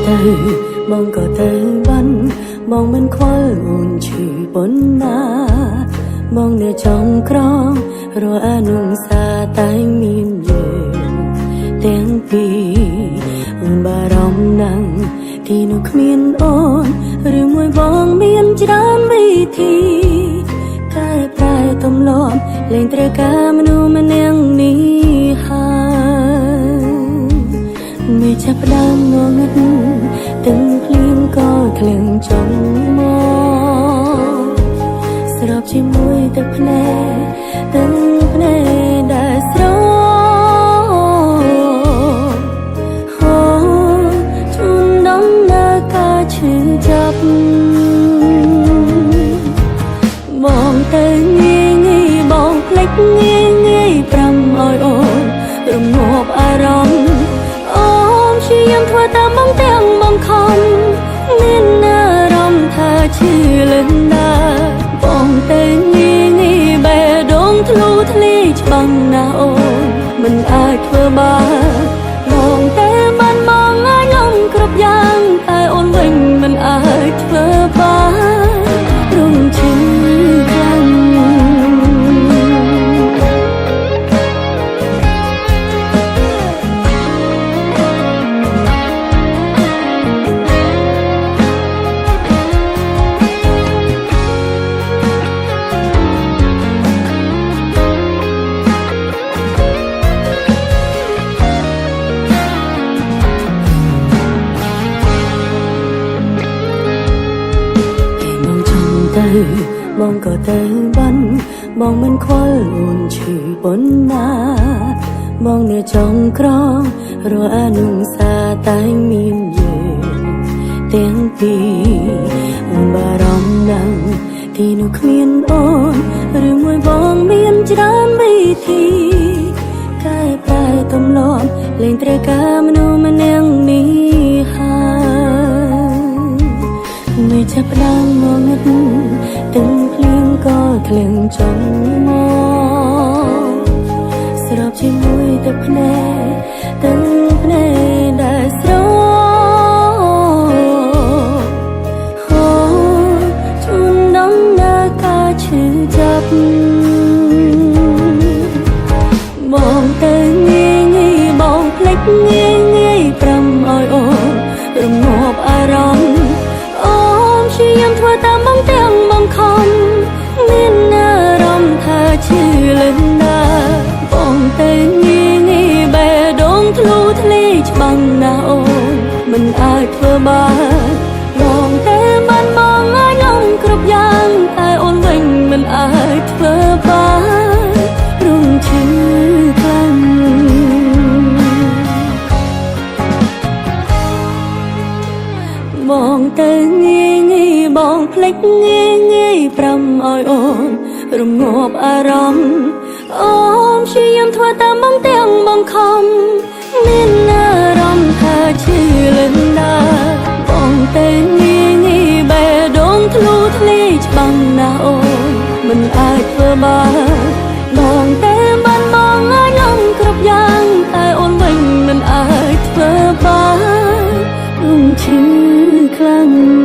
ទៅបងក៏ទៅបានបងមិនខ្វល់អូនឈឺប៉ុណ្ណាបងនៅចំក្រងរកអនុសាតែមានយើងទាំងពីរអូនបារម្ភណាស់ទីនោះគ្មានអូនឬមួយបងមានច្រើនវិធីកែប្រែទម្លាប់លែងត្រូវការមនុស្សម្នាក់នេះហើយមិនចាប់ផ្ដើមងងឹតទាំងភ្លៀងក៏ក្លៀងចង់មកស្របជាមួយទឹកភ្នែកទាំងភ្នែកដែលស្រអូជូនដំណើរការឈឺចាប់បងទៅងាយងាយបងភ្លេចងាយងាយប្រាំឲ្យអូនរងាប់អារម្មណ៍អូនព្យាយាមធ្វើតាមបងទាំងបងខំមានអារម្មណ៍ថាឈឺលឹងណាបងទៅងាយងាយបេះដូងធ្លុះធ្លាយច្បាំងណាអូនមិនអាចធ្វើបានបងតែបានបងអាចលំគ្រប់យ៉ាងតែអូនវិញមិនអាចធ្វើបានរំឈឺខ្លាំងបងក៏ទៅបានបងមិនខ្វល់អូនឈឺប៉ុណ្ណាបងនៅចំក្រងរកអនុសាតែមានយើងទាំងពីរអូនបារម្ភណាស់ទីនោះគ្មានអូនឬមួយបងមានច្រើនវិធីកែប្រែទម្លាប់លែងត្រូវការមនុស្សម្នាក់នេះហើយមិនចាប់ផ្ដើមងងឹតទាំងភ្លៀងក៏ក្លៀងចង់មកស្របជាមួយទឹកភ្នែកទាំងភ្នែកដែលស្រអូជូនដំណើរការឈឺចាប់បងទៅងាយងាយបងភ្លេចងាយងាយប្រាំឲ្យអូនរងាប់អារម្មណ៍អូនព្យាយាមធ្វើតាមបងទាំងបងខំមានអារម្មណ៍ថាឈឺលឹងណាបងទៅងាយងាយបេះដូងធ្លុះធ្លាយច្បាំងណាអូនមិនអាចធ្វើបានបងតែបានបងអាចលំគ្រប់យ៉ាងតែអូនវិញមិនអាចធ្វើបានរំឈឺខ្លាំងបងទៅងាយងាយបងភ្លេចងាយងាយប្រាំឲ្យអូនរងាប់អារម្មណ៍អូនព្យាយាមធ្វើតាមបងទាំងបងខំមានអារម្មណ៍ថាឈឺលឹងណាបងទៅងាយងាយបេះដូងធ្លុះធ្លាយច្បាំងណាអូនមិនអាចធ្វើបានបងតែបានបងអាចលំគ្រប់យ៉ាងតែអូនវិញមិនអាចធ្វើបានរំឈឺខ្លាំង